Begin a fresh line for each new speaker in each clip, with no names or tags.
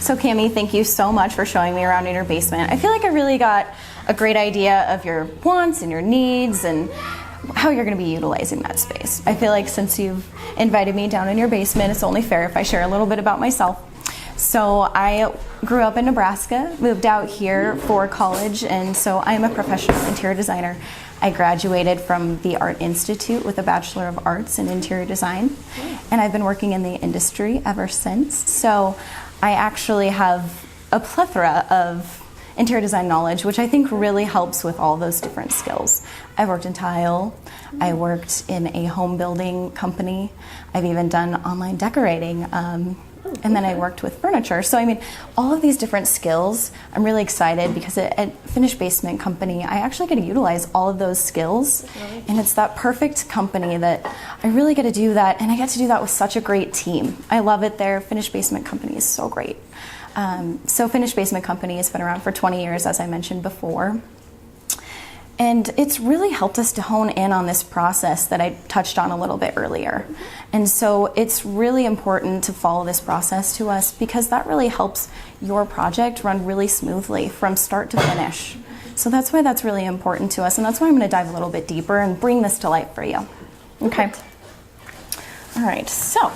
So Cami, thank you so much for showing me around in your basement. I feel like I really got a great idea of your wants and your needs and how you're going to be utilizing that space. I feel like since you've invited me down in your basement, it's only fair if I share a little bit about myself. So I grew up in Nebraska, moved out here for college, and so I'm a professional interior designer. I graduated from the Art Institute with a Bachelor of Arts in Interior Design, and I've been working in the industry ever since. So I actually have a plethora of interior design knowledge, which I think really helps with all those different skills. I've worked in tile, I worked in a home building company, I've even done online decorating, and then I worked with furniture. So I mean, all of these different skills, I'm really excited because at Finished Basement Company, I actually get to utilize all of those skills, and it's that perfect company that I really get to do that, and I get to do that with such a great team. I love it there. Finished Basement Company is so great. So Finished Basement Company has been around for 20 years, as I mentioned before. And it's really helped us to hone in on this process that I touched on a little bit earlier. And so it's really important to follow this process to us because that really helps your project run really smoothly from start to finish. So that's why that's really important to us, and that's why I'm going to dive a little bit deeper and bring this to life for you. Okay. All right, so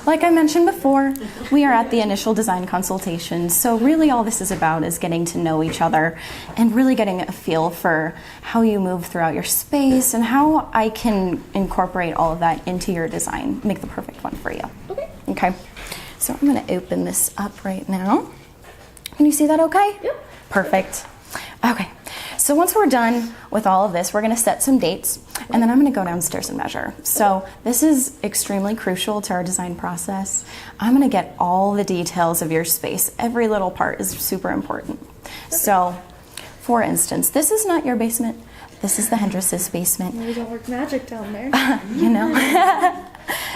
like I mentioned before, we are at the initial design consultation. So really all this is about is getting to know each other and really getting a feel for how you move throughout your space and how I can incorporate all of that into your design, make the perfect one for you. Okay. So I'm going to open this up right now. Can you see that okay?
Yep.
Perfect. Okay. So once we're done with all of this, we're going to set some dates, and then I'm going to go downstairs and measure. So this is extremely crucial to our design process. I'm going to get all the details of your space. Every little part is super important. So, for instance, this is not your basement. This is the Hendricks' basement.
We don't work magic down there.
You know.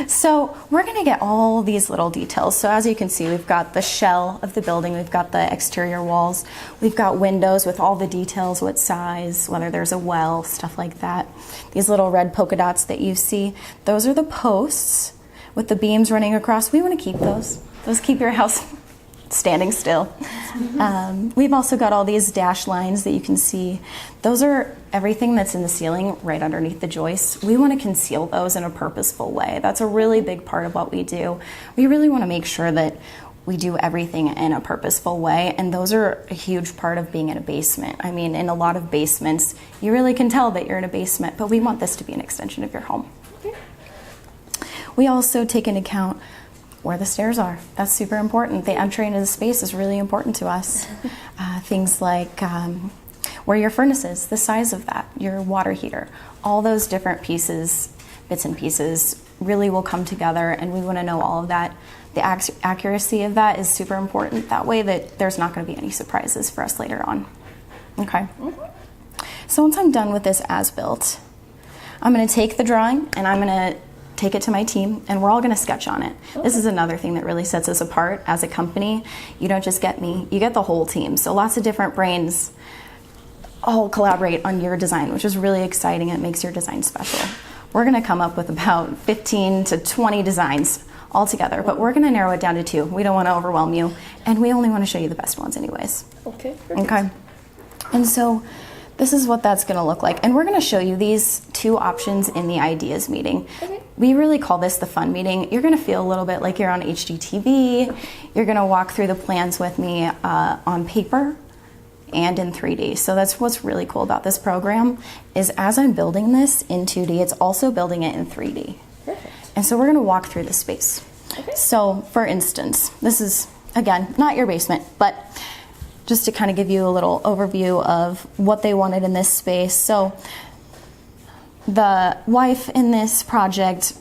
So we're going to get all these little details. So as you can see, we've got the shell of the building, we've got the exterior walls, we've got windows with all the details, what size, whether there's a well, stuff like that. These little red polka dots that you see, those are the posts with the beams running across. We want to keep those. Those keep your house standing still. We've also got all these dash lines that you can see. Those are everything that's in the ceiling right underneath the joists. We want to conceal those in a purposeful way. That's a really big part of what we do. We really want to make sure that we do everything in a purposeful way, and those are a huge part of being in a basement. I mean, in a lot of basements, you really can tell that you're in a basement, but we want this to be an extension of your home. We also take into account where the stairs are. That's super important. The entry into the space is really important to us. Things like where your furnace is, the size of that, your water heater, all those different pieces, bits and pieces, really will come together, and we want to know all of that. The accuracy of that is super important. That way that there's not going to be any surprises for us later on. Okay. So once I'm done with this as-built, I'm going to take the drawing and I'm going to take it to my team, and we're all going to sketch on it. This is another thing that really sets us apart as a company. You don't just get me, you get the whole team. So lots of different brains all collaborate on your design, which is really exciting. It makes your design special. We're going to come up with about 15 to 20 designs all together, but we're going to narrow it down to 2. We don't want to overwhelm you, and we only want to show you the best ones anyways.
Okay.
Okay. And so this is what that's going to look like. And we're going to show you these 2 options in the ideas meeting.
Okay.
We really call this the fun meeting. You're going to feel a little bit like you're on HGTV. You're going to walk through the plans with me on paper and in 3D. So that's what's really cool about this program is as I'm building this in 2D, it's also building it in 3D.
Perfect.
And so we're going to walk through the space.
Okay.
So for instance, this is, again, not your basement, but just to kind of give you a little overview of what they wanted in this space. So the wife in this project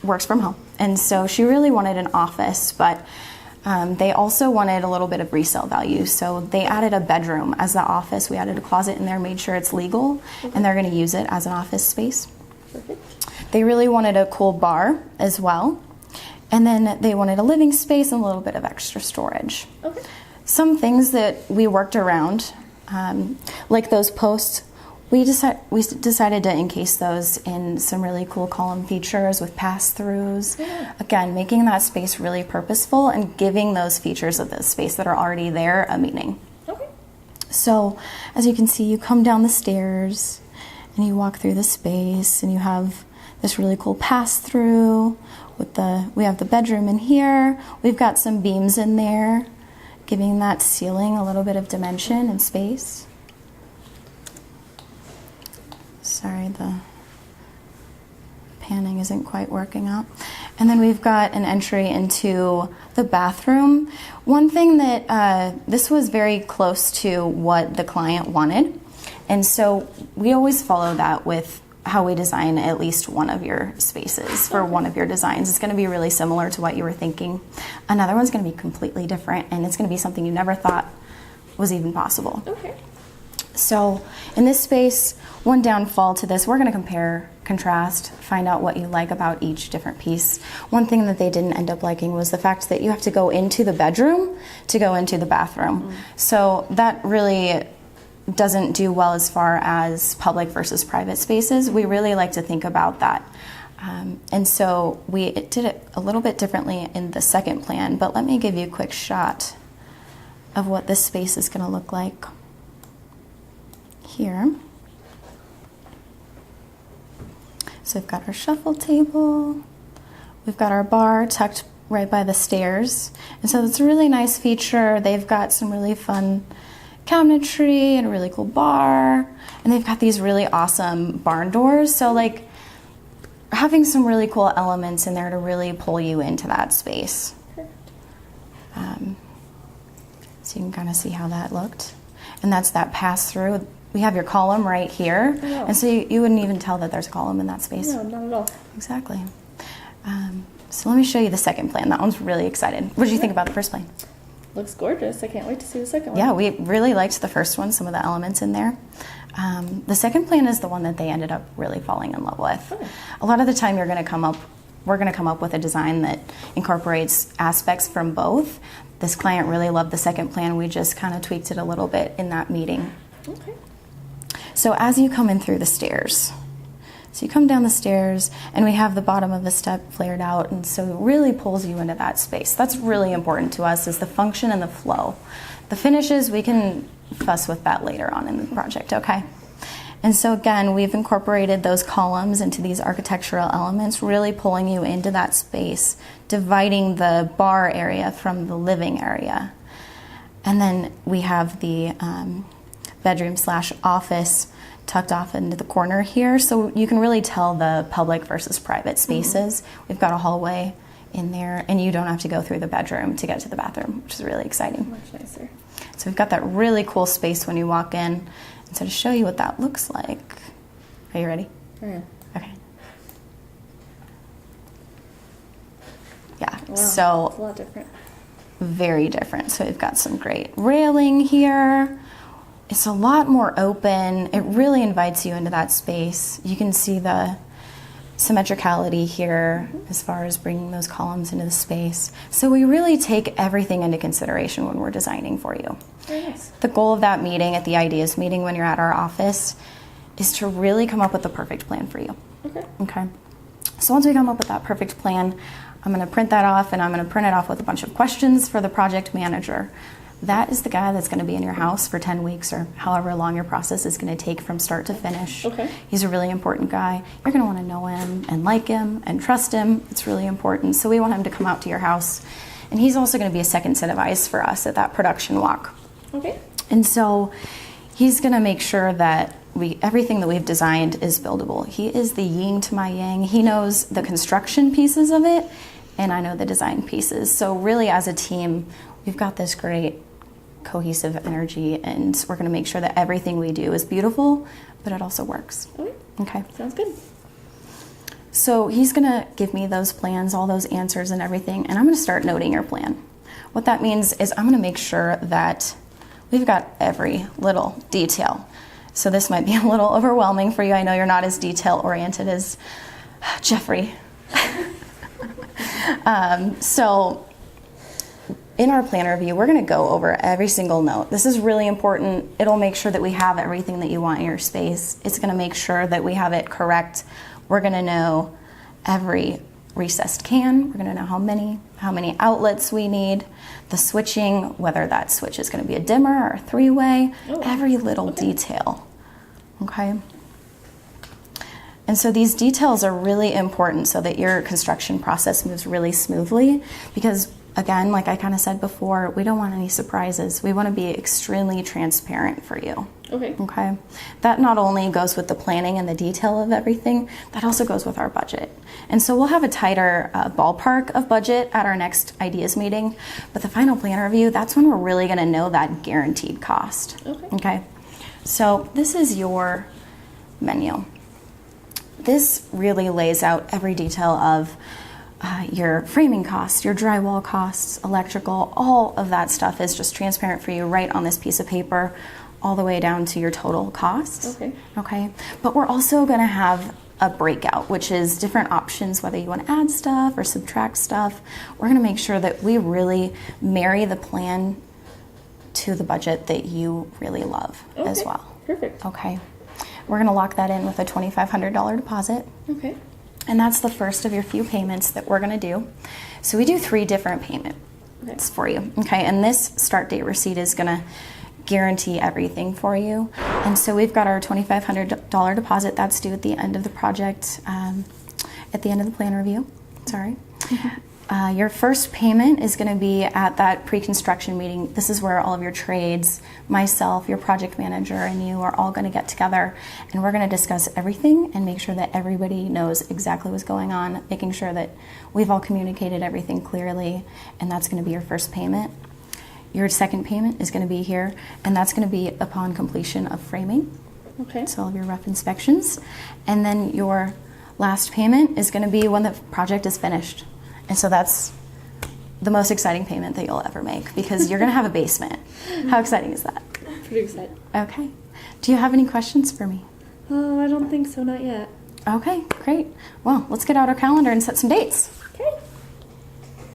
works from home, and so she really wanted an office, but they also wanted a little bit of resale value. So they added a bedroom as the office. We added a closet in there, made sure it's legal, and they're going to use it as an office space.
Perfect.
They really wanted a cool bar as well, and then they wanted a living space and a little bit of extra storage.
Okay.
Some things that we worked around, like those posts, We decided to encase those in some really cool column features with pass-throughs.
Yeah.
Again, making that space really purposeful and giving those features of the space that are already there a meaning.
Okay.
So, as you can see, you come down the stairs and you walk through the space, and you have this really cool pass-through with we have the bedroom in here. We've got some beams in there, giving that ceiling a little bit of dimension and space. Sorry, the panning isn't quite working out. And then we've got an entry into the bathroom. One thing that this was very close to what the client wanted, and so we always follow that with how we design at least one of your spaces for one of your designs. It's going to be really similar to what you were thinking. Another one's going to be completely different, and it's going to be something you never thought was even possible.
Okay.
So in this space, one downfall to this, we're going to compare, contrast, find out what you like about each different piece. One thing that they didn't end up liking was the fact that you have to go into the bedroom to go into the bathroom. So that really doesn't do well as far as public versus private spaces. We really like to think about that. And so we did it a little bit differently in the second plan, but let me give you a quick shot of what this space is going to look like here. So we've got our shuffle table, we've got our bar tucked right by the stairs, and so it's a really nice feature. They've got some really fun cabinetry and a really cool bar, and they've got these really awesome barn doors, so like having some really cool elements in there to really pull you into that space. So you can kind of see how that looked, and that's that pass through. We have your column right here, and so you wouldn't even tell that there's a column in that space.
No, not at all.
Exactly. So let me show you the second plan. That one's really excited. What did you think about the first plan?
Looks gorgeous. I can't wait to see the second one.
Yeah, we really liked the first one, some of the elements in there. The second plan is the one that they ended up really falling in love with.
Oh.
A lot of the time we're going to come up with a design that incorporates aspects from both. This client really loved the second plan. We just kind of tweaked it a little bit in that meeting.
Okay.
So as you come in through the stairs, so you come down the stairs, and we have the bottom of the step flared out, and so it really pulls you into that space. That's really important to us, is the function and the flow. The finishes, we can fuss with that later on in the project, okay? And so again, we've incorporated those columns into these architectural elements, really pulling you into that space, dividing the bar area from the living area. And then we have the bedroom/office tucked off into the corner here, so you can really tell the public versus private spaces. We've got a hallway in there, and you don't have to go through the bedroom to get to the bathroom, which is really exciting.
Much nicer.
So we've got that really cool space when you walk in. And so to show you what that looks like, are you ready?
Yeah.
Okay. Yeah,
Wow.
so
It's a lot different.
very different. So we've got some great railing here. It's a lot more open. It really invites you into that space. You can see the symmetricality here as far as bringing those columns into the space. So we really take everything into consideration when we're designing for you.
Very nice.
The goal of that meeting, at the ideas meeting when you're at our office, is to really come up with the perfect plan for you.
Okay.
Okay. So once we come up with that perfect plan, I'm going to print that off, and I'm going to print it off with a bunch of questions for the project manager. That is the guy that's going to be in your house for 10 weeks or however long your process is going to take from start to finish.
Okay.
He's a really important guy. You're going to want to know him and like him and trust him. It's really important. So we want him to come out to your house. And he's also going to be a second set of eyes for us at that production walk.
Okay.
And so he's going to make sure that everything that we've designed is buildable. He is the yin to my yang. He knows the construction pieces of it, and I know the design pieces. So really, as a team, we've got this great cohesive energy, and we're going to make sure that everything we do is beautiful, but it also works.
Okay.
Okay.
Sounds good.
So he's going to give me those plans, all those answers and everything, and I'm going to start noting your plan. What that means is I'm going to make sure that we've got every little detail. So this might be a little overwhelming for you. I know you're not as detail-oriented as Jeffrey. So in our plan review, we're going to go over every single note. This is really important. It'll make sure that we have everything that you want in your space. It's going to make sure that we have it correct. We're going to know every recessed can. We're going to know how many outlets we need, the switching, whether that switch is going to be a dimmer or a three-way, every little detail. Okay? And so these details are really important so that your construction process moves really smoothly because, again, like I kind of said before, we don't want any surprises. We want to be extremely transparent for you. Okay. That not only goes with the planning and the detail of everything, that also goes with our budget. And so we'll have a tighter ballpark of budget at our next ideas meeting, but the final plan review, that's when we're really going to know that guaranteed cost. Okay. So this is your menu. This really lays out every detail of your framing costs, your drywall costs, electrical, all of that stuff is just transparent for you right on this piece of paper, all the way down to your total costs. Okay. But we're also going to have a breakout, which is different options, whether you want to add stuff or subtract stuff. We're going to make sure that we really marry the plan to the budget that you really love as well.
Perfect.
Okay. We're going to lock that in with a $2,500 deposit.
Okay.
And that's the first of your few payments that we're going to do. So we do 3 different payments for you. Okay. And this start date receipt is going to guarantee everything for you. And so we've got our $2,500 deposit that's due at the end of the project, at the end of the plan review. Sorry. Your first payment is going to be at that pre-construction meeting. This is where all of your trades, myself, your project manager, and you are all going to get together, and we're going to discuss everything and make sure that everybody knows exactly what's going on, making sure that we've all communicated everything clearly, and that's going to be your first payment. Your second payment is going to be here, and that's going to be upon completion of framing.
Okay.
So all of your rough inspections. And then your last payment is going to be when the project is finished. And so that's the most exciting payment that you'll ever make because you're going to have a basement. How exciting is that?
Pretty excited.
Okay. Do you have any questions for me?
Oh, I don't think so, not yet.
Okay, great. Well, let's get out our calendar and set some dates.
Okay.